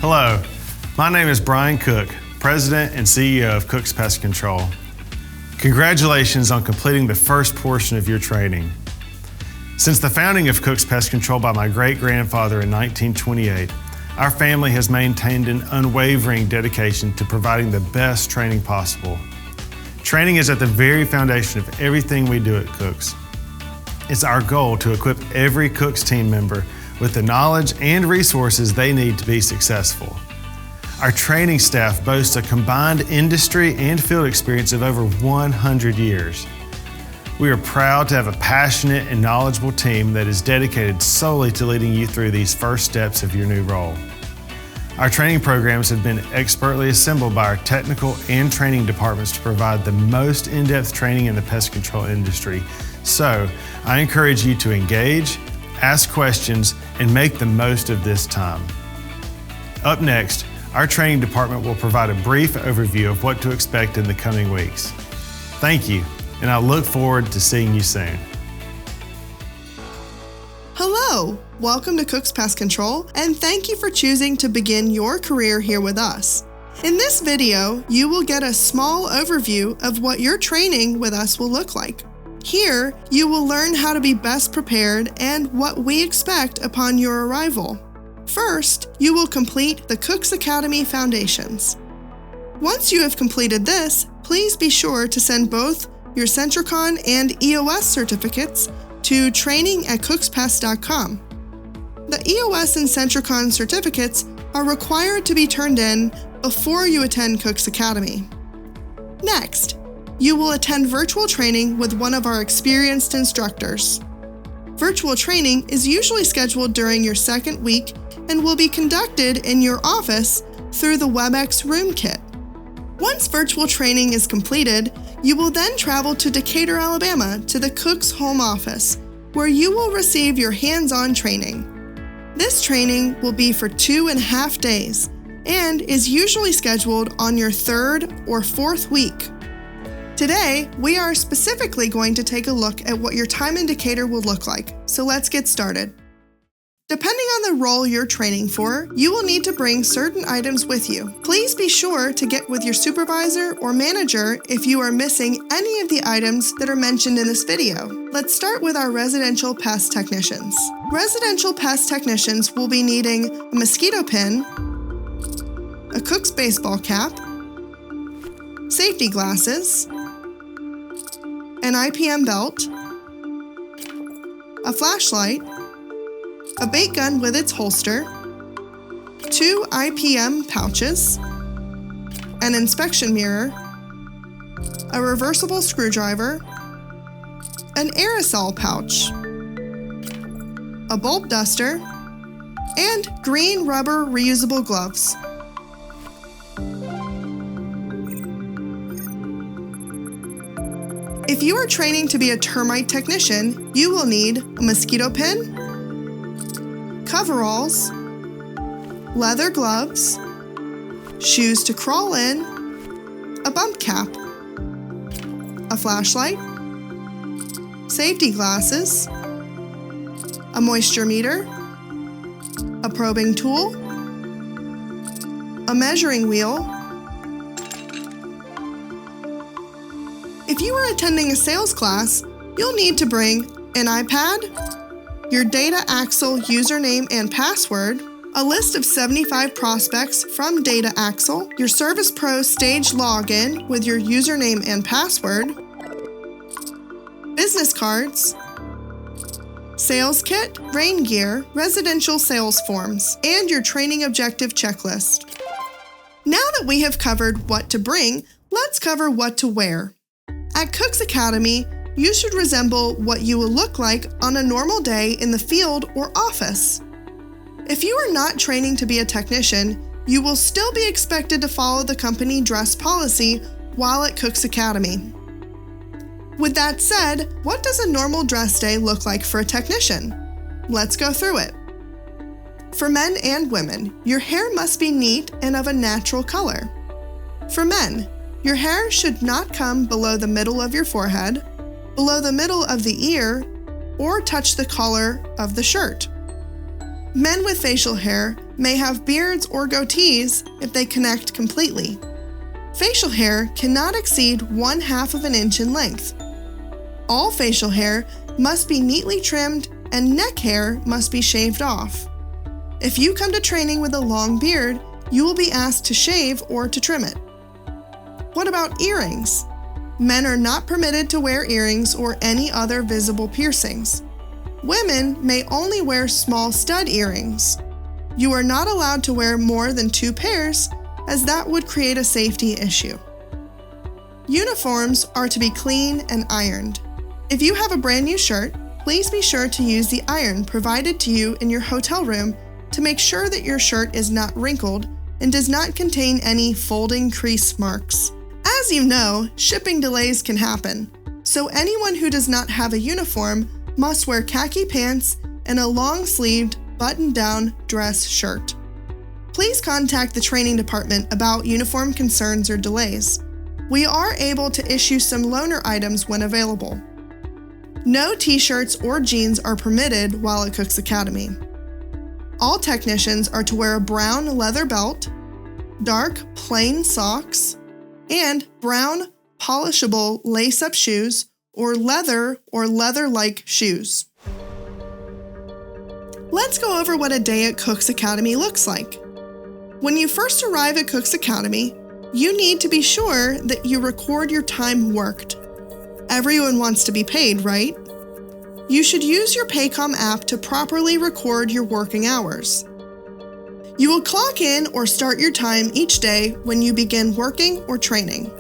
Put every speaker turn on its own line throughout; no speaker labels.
Hello, my name is Brian Cook, President and CEO of Cook's Pest Control. Congratulations on completing the first portion of your training. Since the founding of Cook's Pest Control by my great-grandfather in 1928, our family has maintained an unwavering dedication to providing the best training possible. Training is at the very foundation of everything we do at Cook's. It's our goal to equip every Cook's team member with the knowledge and resources they need to be successful. Our training staff boasts a combined industry and field experience of over 100 years. We are proud to have a passionate and knowledgeable team that is dedicated solely to leading you through these first steps of your new role. Our training programs have been expertly assembled by our technical and training departments to provide the most in-depth training in the pest control industry. So, I encourage you to engage, ask questions, and make the most of this time. Up next, our training department will provide a brief overview of what to expect in the coming weeks. Thank you, and I look forward to seeing you soon.
Hello, welcome to Cook's Pest Control, and thank you for choosing to begin your career here with us. In this video, you will get a small overview of what your training with us will look like. Here, you will learn how to be best prepared and what we expect upon your arrival. First, you will complete the Cook's Academy Foundations. Once you have completed this, please be sure to send both your Centricon and EOS certificates to training@cookspest.com. The EOS and Centricon certificates are required to be turned in before you attend Cook's Academy. Next, you will attend virtual training with one of our experienced instructors. Virtual training is usually scheduled during your second week and will be conducted in your office through the WebEx Room Kit. Once virtual training is completed, you will then travel to Decatur, Alabama to the Cook's home office, where you will receive your hands-on training. This training will be for 2.5 days and is usually scheduled on your third or fourth week. Today, we are specifically going to take a look at what your time in Decatur will look like, so let's get started. Depending on the role you're training for, you will need to bring certain items with you. Please be sure to get with your supervisor or manager if you are missing any of the items that are mentioned in this video. Let's start with our residential pest technicians. Residential pest technicians will be needing a mosquito pin, a Cook's baseball cap, safety glasses, an IPM belt, a flashlight, a bait gun with its holster, 2 IPM pouches, an inspection mirror, a reversible screwdriver, an aerosol pouch, a bulb duster, and green rubber reusable gloves. If you are training to be a termite technician, you will need a mosquito pin, coveralls, leather gloves, shoes to crawl in, a bump cap, a flashlight, safety glasses, a moisture meter, a probing tool, a measuring wheel. If you are attending a sales class, you'll need to bring an iPad, your Data Axle username and password, a list of 75 prospects from Data Axle, your Service Pro Stage login with your username and password, business cards, sales kit, rain gear, residential sales forms, and your training objective checklist. Now that we have covered what to bring, let's cover what to wear. At Cook's Academy, you should resemble what you will look like on a normal day in the field or office. If you are not training to be a technician, you will still be expected to follow the company dress policy while at Cook's Academy. With that said, what does a normal dress day look like for a technician? Let's go through it. For men and women, your hair must be neat and of a natural color. For men, your hair should not come below the middle of your forehead, below the middle of the ear, or touch the collar of the shirt. Men with facial hair may have beards or goatees if they connect completely. Facial hair cannot exceed 1/2 of an inch in length. All facial hair must be neatly trimmed and neck hair must be shaved off. If you come to training with a long beard, you will be asked to shave or to trim it. What about earrings? Men are not permitted to wear earrings or any other visible piercings. Women may only wear small stud earrings. You are not allowed to wear more than 2 pairs, as that would create a safety issue. Uniforms are to be clean and ironed. If you have a brand new shirt, please be sure to use the iron provided to you in your hotel room to make sure that your shirt is not wrinkled and does not contain any folding crease marks. As you know, shipping delays can happen, so anyone who does not have a uniform must wear khaki pants and a long-sleeved, button-down dress shirt. Please contact the training department about uniform concerns or delays. We are able to issue some loaner items when available. No t-shirts or jeans are permitted while at Cook's Academy. All technicians are to wear a brown leather belt, dark plain socks, and brown polishable lace-up shoes or leather-like shoes. Let's go over what a day at Cook's Academy looks like. When you first arrive at Cook's Academy, you need to be sure that you record your time worked. Everyone wants to be paid, right? You should use your Paycom app to properly record your working hours. You will clock in or start your time each day when you begin working or training.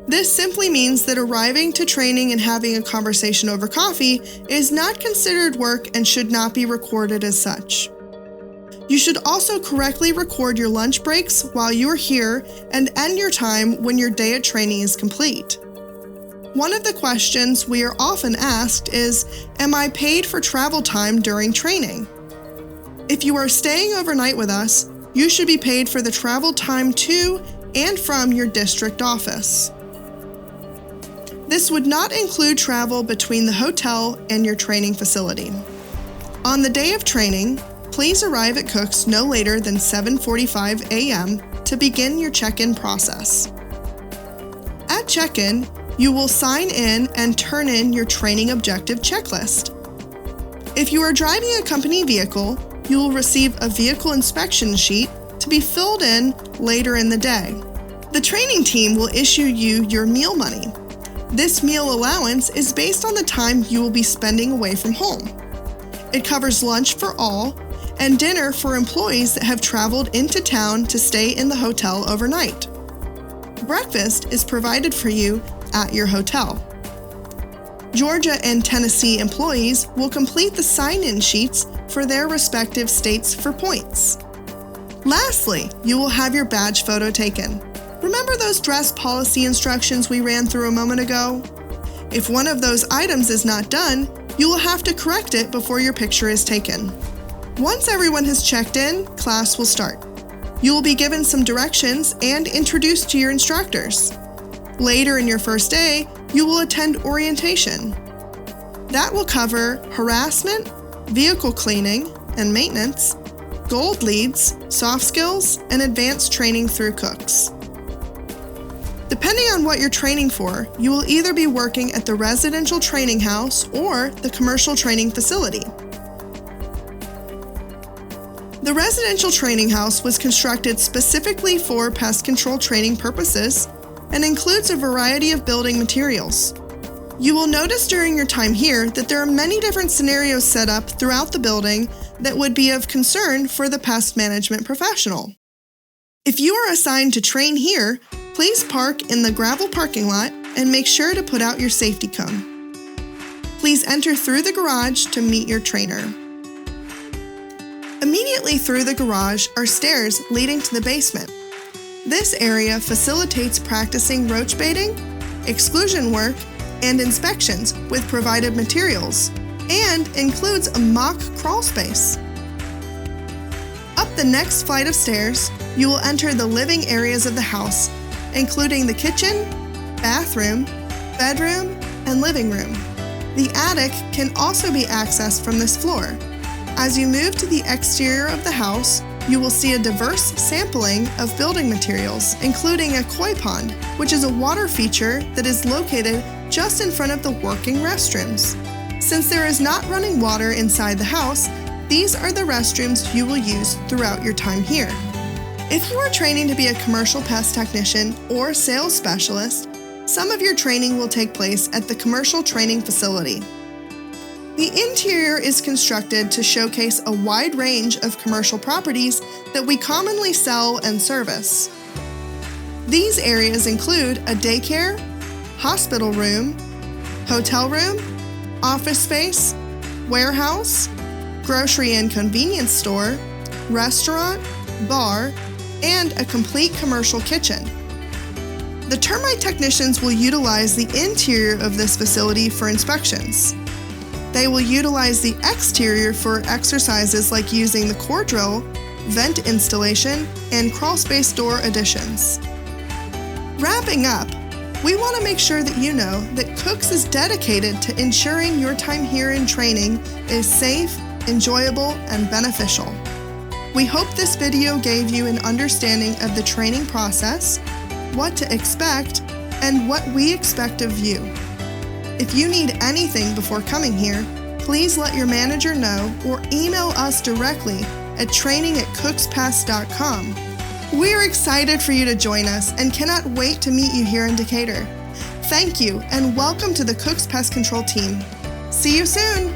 This simply means that arriving to training and having a conversation over coffee is not considered work and should not be recorded as such. You should also correctly record your lunch breaks while you are here and end your time when your day at training is complete. One of the questions we are often asked is, am I paid for travel time during training? If you are staying overnight with us, you should be paid for the travel time to and from your district office. This would not include travel between the hotel and your training facility. On the day of training, please arrive at Cook's no later than 7:45 a.m. to begin your check-in process. At check-in, you will sign in and turn in your training objective checklist. If you are driving a company vehicle, you will receive a vehicle inspection sheet to be filled in later in the day. The training team will issue you your meal money. This meal allowance is based on the time you will be spending away from home. It covers lunch for all and dinner for employees that have traveled into town to stay in the hotel overnight. Breakfast is provided for you at your hotel. Georgia and Tennessee employees will complete the sign-in sheets for their respective states for points. Lastly, you will have your badge photo taken. Remember those dress policy instructions we ran through a moment ago? If one of those items is not done, you will have to correct it before your picture is taken. Once everyone has checked in, class will start. You will be given some directions and introduced to your instructors. Later in your first day, you will attend orientation. That will cover harassment, vehicle cleaning and maintenance, gold leads, soft skills, and advanced training through Cook's. Depending on what you're training for, you will either be working at the residential training house or the commercial training facility. The residential training house was constructed specifically for pest control training purposes and includes a variety of building materials. You will notice during your time here that there are many different scenarios set up throughout the building that would be of concern for the pest management professional. If you are assigned to train here, please park in the gravel parking lot and make sure to put out your safety cone. Please enter through the garage to meet your trainer. Immediately through the garage are stairs leading to the basement. This area facilitates practicing roach baiting, exclusion work, and inspections with provided materials, and includes a mock crawl space. Up the next flight of stairs, you will enter the living areas of the house, including the kitchen, bathroom, bedroom, and living room. The attic can also be accessed from this floor. As you move to the exterior of the house, you will see a diverse sampling of building materials, including a koi pond, which is a water feature that is located just in front of the working restrooms. Since there is not running water inside the house, these are the restrooms you will use throughout your time here. If you are training to be a commercial pest technician or sales specialist, some of your training will take place at the commercial training facility. The interior is constructed to showcase a wide range of commercial properties that we commonly sell and service. These areas include a daycare, hospital room, hotel room, office space, warehouse, grocery and convenience store, restaurant, bar, and a complete commercial kitchen. The termite technicians will utilize the interior of this facility for inspections. They will utilize the exterior for exercises like using the core drill, vent installation, and crawl space door additions. Wrapping up, we want to make sure that you know that Cooks is dedicated to ensuring your time here in training is safe, enjoyable, and beneficial. We hope this video gave you an understanding of the training process, what to expect, and what we expect of you. If you need anything before coming here, please let your manager know or email us directly at training@cookspest.com. We're excited for you to join us and cannot wait to meet you here in Decatur. Thank you and welcome to the Cooks Pest Control team. See you soon!